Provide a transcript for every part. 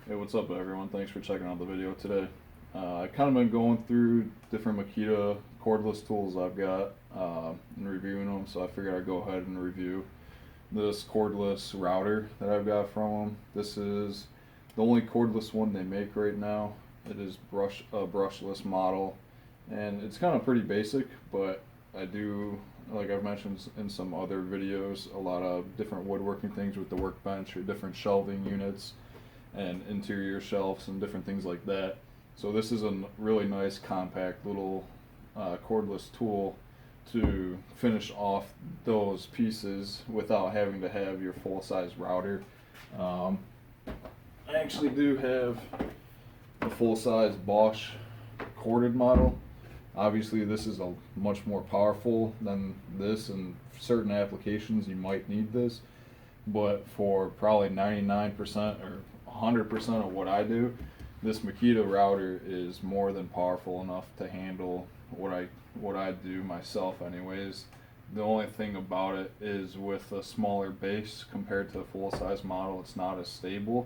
Hey, what's up everyone? Thanks for checking out the video today. I've kind of been going through different Makita cordless tools I've got and reviewing them, so I figured I'd go ahead and review this cordless router that I've got from them. This is the only cordless one they make right now. It is a brushless model, and it's kind of pretty basic, but I do, like I've mentioned in some other videos, a lot of different woodworking things with the workbench or different shelving units and interior shelves and different things like that. So this is a really nice compact little cordless tool to finish off those pieces without having to have your full-size router. Um, I actually do have a full-size Bosch corded model. Obviously this is a much more powerful than this, and for certain applications you might need this, but for probably 99% or 100% of what I do, this Makita router is more than powerful enough to handle what I do myself anyways. The only thing about it is with a smaller base compared to the full-size model, it's not as stable.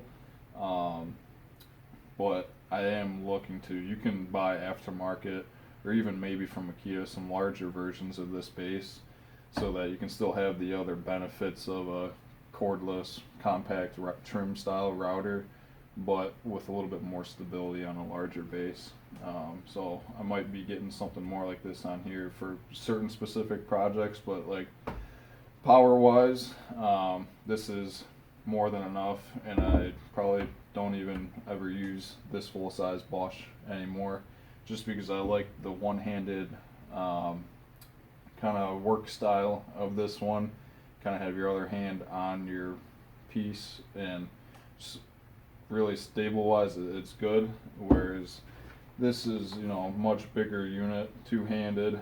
But I am looking to, you can buy aftermarket or even maybe from Makita some larger versions of this base so that you can still have the other benefits of a cordless compact trim style router, but with a little bit more stability on a larger base. So I might be getting something more like this on here for certain specific projects, but like power wise, this is more than enough, and I probably don't even ever use this full size Bosch anymore, just because I like the one-handed kind of work style of this one. Kind of have your other hand on your piece, and really stable wise it's good, whereas this is, you know, much bigger unit, two-handed,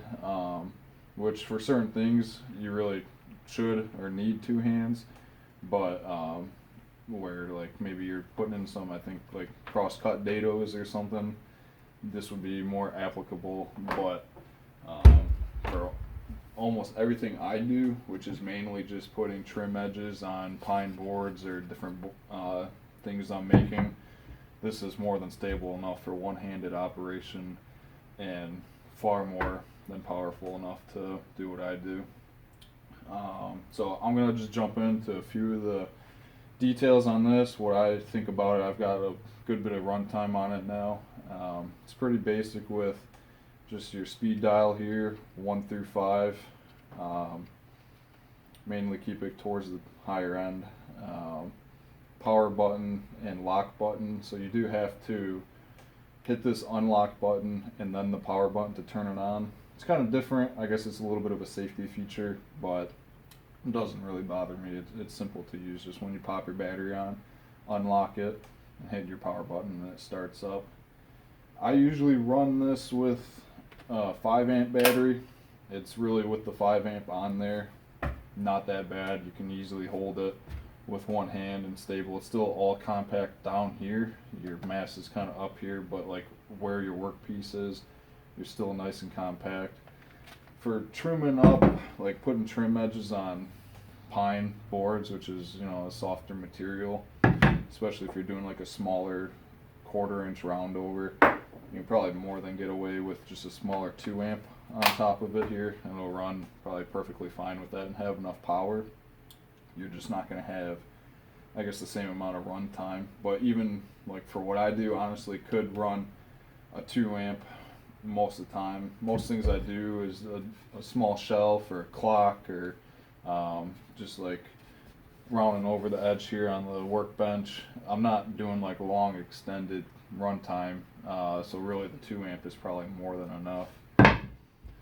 which for certain things you really should or need two hands, but where like maybe you're putting in some, I think like cross-cut dados or something, this would be more applicable. But for almost everything I do, which is mainly just putting trim edges on pine boards or different things I'm making, this is more than stable enough for one-handed operation and far more than powerful enough to do what I do. So I'm gonna just jump into a few of the details on this, what I think about it. I've got a good bit of runtime on it now. It's pretty basic with just your speed dial here, 1 through 5. Mainly keep it towards the higher end. Power button and lock button. So you do have to hit this unlock button and then the power button to turn it on. It's kind of different. I guess it's a little bit of a safety feature, but it doesn't really bother me. It's simple to use. Just when you pop your battery on, unlock it, and hit your power button, and it starts up. I usually run this with a 5 amp battery. It's really with the 5 amp on there, not that bad. You can easily hold it with one hand and stable. It's still all compact down here. Your mass is kind of up here, but like where your workpiece is, you're still nice and compact. For trimming up, like putting trim edges on pine boards, which is, you know, a softer material, especially if you're doing like a smaller 1/4 inch round over, you can probably more than get away with just a smaller 2 amp on top of it here, and it'll run probably perfectly fine with that and have enough power. You're just not going to have, I guess, the same amount of run time. But even like for what I do, honestly could run a 2 amp most of the time. Most things I do is a small shelf or a clock, or just like rounding over the edge here on the workbench. I'm not doing like long extended run time, so really the 2 amp is probably more than enough.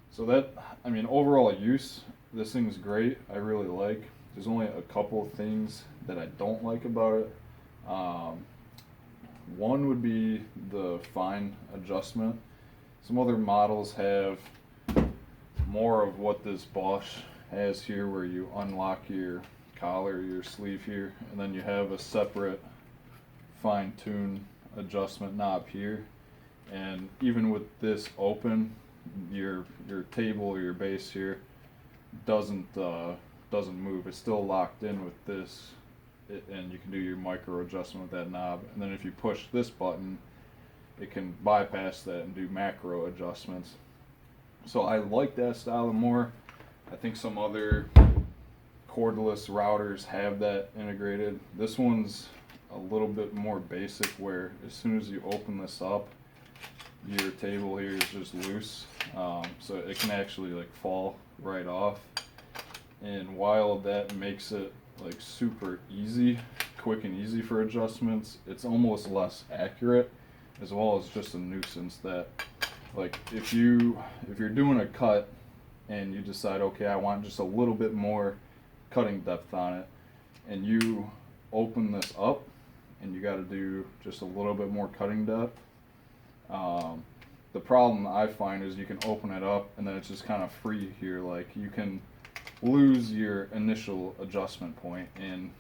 So that, I mean, overall use, this thing's great. I really like. There's only a couple things that I don't like about it. One would be the fine adjustment. Some other models have more of what this Bosch has here, where you unlock your collar, your sleeve here, and then you have a separate fine-tune adjustment knob here. And even with this open, your table or your base here doesn't move. It's still locked in with this and you can do your micro adjustment with that knob. And then if you push this button, it can bypass that and do macro adjustments. So I like that style more. I think some other cordless routers have that integrated. This one's a little bit more basic, where as soon as you open this up, your table here is just loose, so it can actually like fall right off. And while that makes it like super easy, quick and easy for adjustments, it's almost less accurate, as well as just a nuisance. That like if you're doing a cut and you decide, okay, I want just a little bit more cutting depth on it, and you open this up and you got to do just a little bit more cutting depth, the problem I find is you can open it up and then it's just kind of free here. Like you can lose your initial adjustment point. And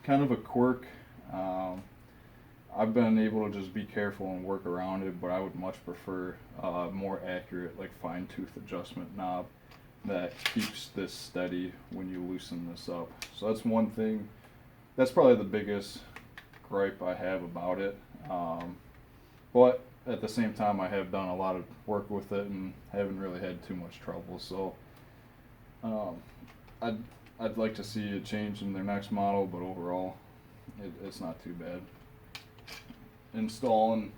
kind of a quirk, I've been able to just be careful and work around it, but I would much prefer more accurate, like fine tooth adjustment knob that keeps this steady when you loosen this up. So that's one thing. That's probably the biggest gripe I have about it. But at the same time, I have done a lot of work with it and haven't really had too much trouble. So I'd like to see it change in their next model, but overall, it's not too bad. Installing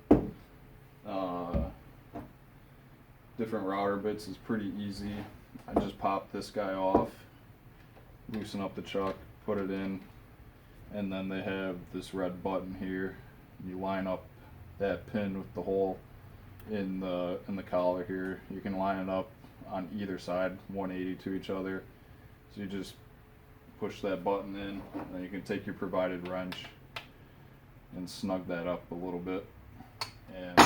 different router bits is pretty easy. I just pop this guy off, loosen up the chuck, put it in, and then they have this red button here. You line up that pin with the hole in the collar here. You can line it up on either side, 180 to each other. So you just push that button in, and then you can take your provided wrench and snug that up a little bit. And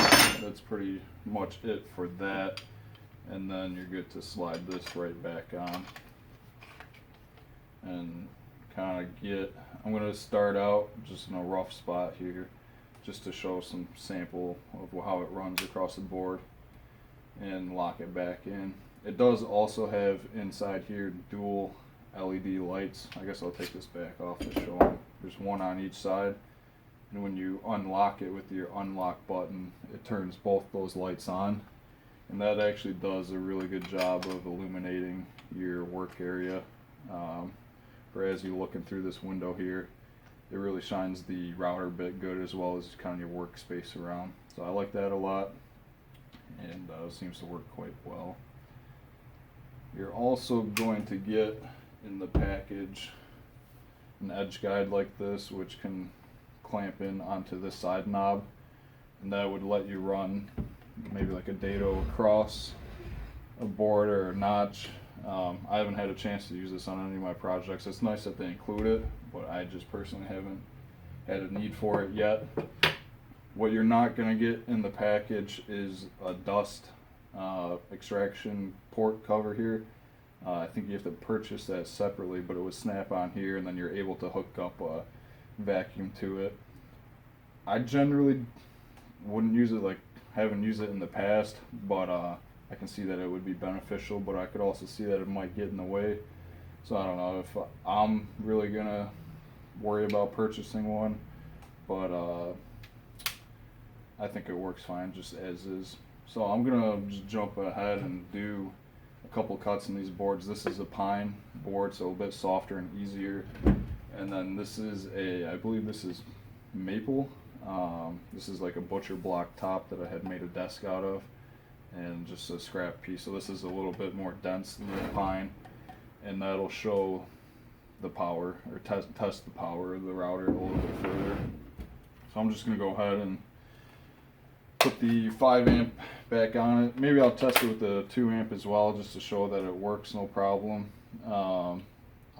that's pretty much it for that. And then you're good to slide this right back on and kind of get, I'm going to start out just in a rough spot here just to show some sample of how it runs across the board, and lock it back in. It does also have inside here dual LED lights. I guess I'll take this back off to show them. There's one on each side, and when you unlock it with your unlock button, it turns both those lights on, and that actually does a really good job of illuminating your work area. For as you're looking through this window here, it really shines the router bit good, as well as kind of your workspace around. So I like that a lot, and it seems to work quite well. You're also going to get in the package an edge guide like this, which can clamp in onto this side knob, and that would let you run maybe like a dado across a board or a notch. I haven't had a chance to use this on any of my projects. It's nice that they include it, but I just personally haven't had a need for it yet. What you're not going to get in the package is a dust extraction port cover here. I think you have to purchase that separately, but it would snap on here, and then you're able to hook up a vacuum to it. I generally wouldn't use it, like haven't used it in the past, but I can see that it would be beneficial, but I could also see that it might get in the way. So I don't know if I'm really gonna worry about purchasing one, but I think it works fine just as is. So I'm gonna just jump ahead and do a couple cuts in these boards. This is a pine board, so a bit softer and easier. And then this is I believe this is maple. This is like a butcher block top that I had made a desk out of, and just a scrap piece. So this is a little bit more dense than the pine, and that'll show the power, or test the power of the router a little bit further. So I'm just going to go ahead and put the 5 amp back on it. Maybe I'll test it with the 2 amp as well, just to show that it works no problem. I'm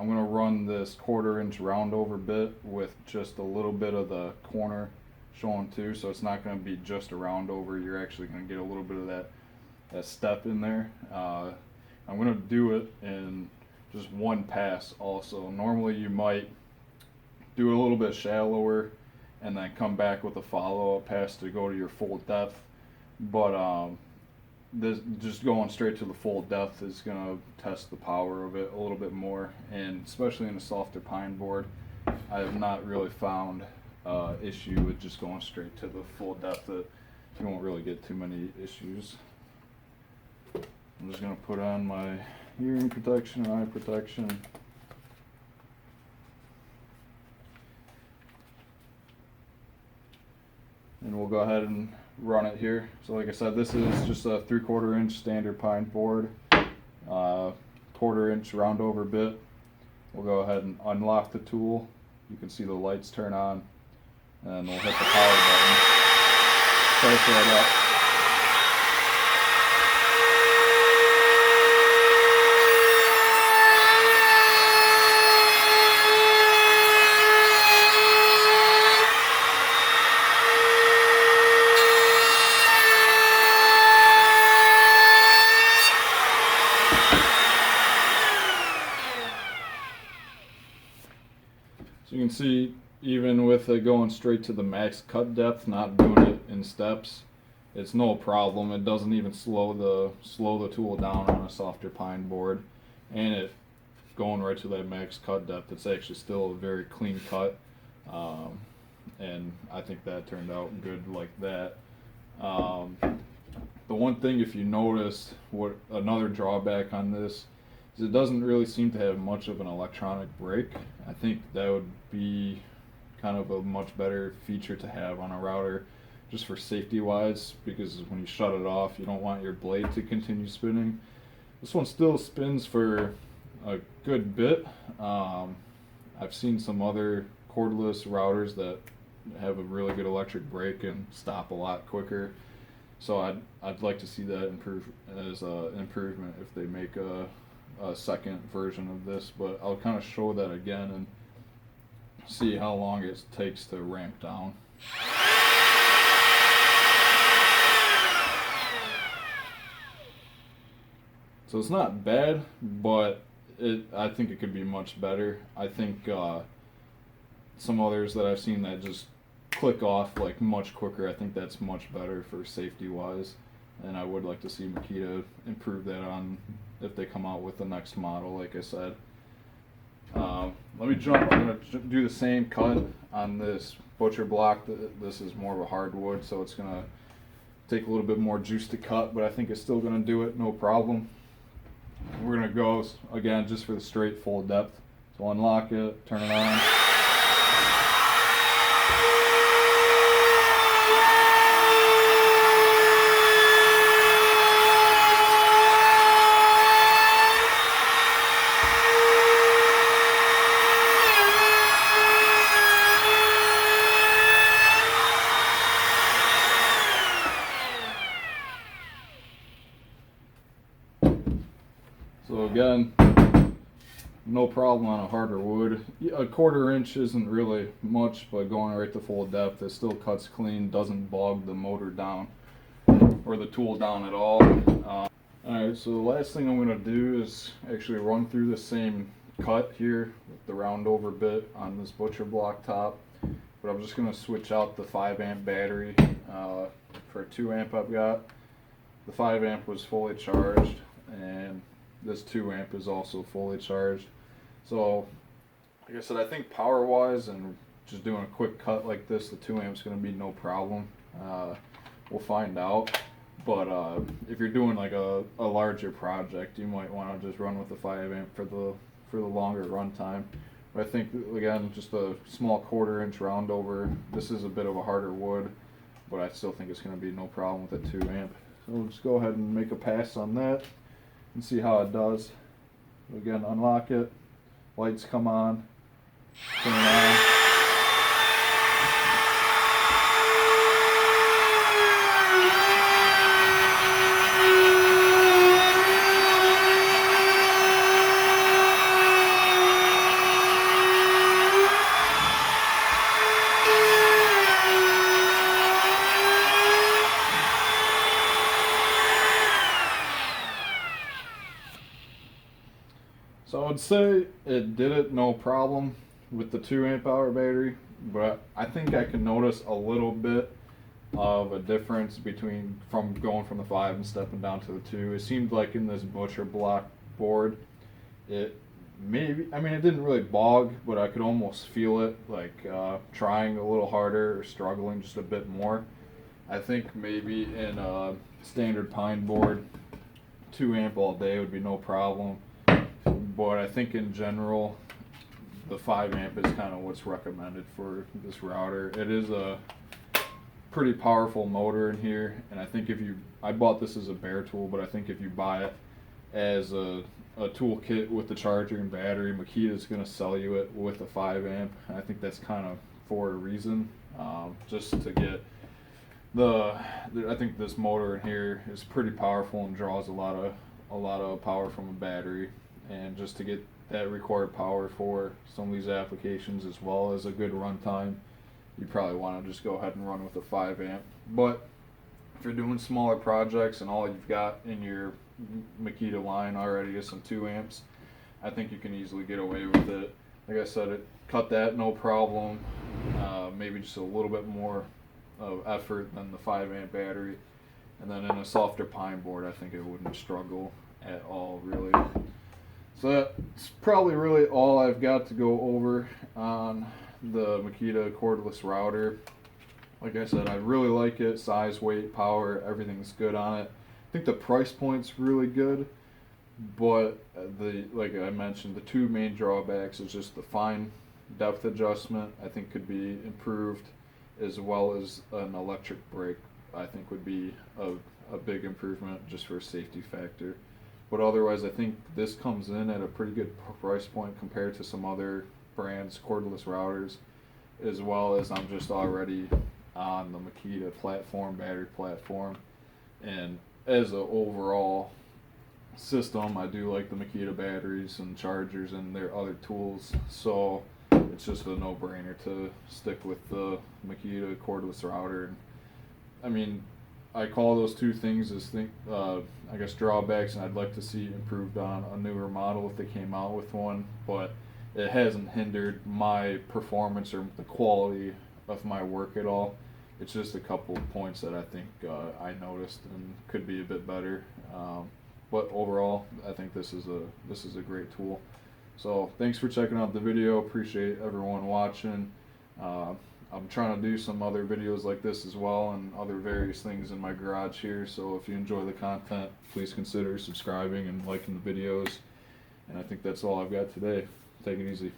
going to run this 1/4 inch round over bit with just a little bit of the corner showing too, so it's not going to be just a round over. You're actually going to get a little bit of that step in there. I'm going to do it in just one pass also. Normally you might do a little bit shallower and then come back with a follow-up pass to go to your full depth, but this just going straight to the full depth is going to test the power of it a little bit more, and especially in a softer pine board, I have not really found issue with just going straight to the full depth. That you won't really get too many issues. I'm just going to put on my hearing protection and eye protection. And we'll go ahead and run it here. So like I said, this is just a 3/4 inch standard pine board, 1/4 inch round over bit. We'll go ahead and unlock the tool. You can see the lights turn on, and we'll hit the power button. Starts right up. So you can see, even with it going straight to the max cut depth, not doing it in steps, it's no problem. It doesn't even slow the tool down on a softer pine board, and it going right to that max cut depth. It's actually still a very clean cut, and I think that turned out good like that. The one thing, if you notice, what another drawback on this is it doesn't really seem to have much of an electronic brake. I think that would be kind of a much better feature to have on a router, just for safety wise, because when you shut it off, you don't want your blade to continue spinning. This one still spins for a good bit. I've seen some other cordless routers that have a really good electric brake and stop a lot quicker. So I'd like to see that improve as an improvement if they make a second version of this, but I'll kind of show that again and see how long it takes to ramp down. So it's not bad, but I think it could be much better. I think some others that I've seen that just click off like much quicker, I think that's much better for safety wise, and I would like to see Makita improve that on if they come out with the next model, like I said. Let me jump. I'm going to do the same cut on this butcher block. This is more of a hardwood, so it's going to take a little bit more juice to cut, but I think it's still going to do it no problem. We're going to go again just for the straight full depth. So unlock it, turn it on. So again, no problem on a harder wood. A 1/4 inch isn't really much, but going right to full depth, it still cuts clean, doesn't bog the motor down or the tool down at all. Alright, so the last thing I'm going to do is actually run through the same cut here with the round over bit on this butcher block top, but I'm just going to switch out the 5 amp battery for a 2 amp I've got. The 5 amp was fully charged, and this 2 amp is also fully charged. So like I said, I think power wise and just doing a quick cut like this, the 2 amp is going to be no problem. We'll find out, but if you're doing like a larger project, you might want to just run with the 5 amp for the longer run time. But I think, again, just a small 1/4 inch round over. This is a bit of a harder wood, but I still think it's going to be no problem with a 2 amp. So we'll just go ahead and make a pass on that and see how it does. Again, unlock it, lights come on, turn it on. So I would say it did it no problem with the 2 amp hour battery, but I think I can notice a little bit of a difference from going from the 5 and stepping down to the 2. It seemed like in this butcher block board, maybe, I mean, it didn't really bog, but I could almost feel it, like trying a little harder or struggling just a bit more. I think maybe in a standard pine board, 2 amp all day would be no problem. But I think in general, the 5 amp is kind of what's recommended for this router. It is a pretty powerful motor in here, and I think if you, I bought this as a bare tool, but I think if you buy it as a tool kit with the charger and battery, Makita is going to sell you it with a 5 amp. I think that's kind of for a reason, just to get I think this motor in here is pretty powerful and draws a lot of power from a battery, and just to get that required power for some of these applications as well as a good runtime, you probably want to just go ahead and run with a 5 amp. But if you're doing smaller projects and all you've got in your Makita line already is some 2 amps, I think you can easily get away with it. Like I said, it cut that no problem. Maybe just a little bit more of effort than the 5 amp battery, and then in a softer pine board I think it wouldn't struggle at all, really. So that's probably really all I've got to go over on the Makita cordless router. Like I said, I really like it. Size, weight, power, everything's good on it. I think the price point's really good, but like I mentioned, the 2 main drawbacks is just the fine depth adjustment I think could be improved, as well as an electric brake I think would be a big improvement just for a safety factor. But otherwise I think this comes in at a pretty good price point compared to some other brands cordless routers, as well as I'm just already on the Makita platform, battery platform, and as an overall system I do like the Makita batteries and chargers and their other tools, so it's just a no-brainer to stick with the Makita cordless router. And I mean, I call those 2 things as I guess drawbacks, and I'd like to see improved on a newer model if they came out with one, but it hasn't hindered my performance or the quality of my work at all. It's just a couple of points that I think I noticed and could be a bit better. But overall, I think this is a great tool. So thanks for checking out the video. Appreciate everyone watching. I'm trying to do some other videos like this as well and other various things in my garage here. So if you enjoy the content, please consider subscribing and liking the videos. And I think that's all I've got today. Take it easy.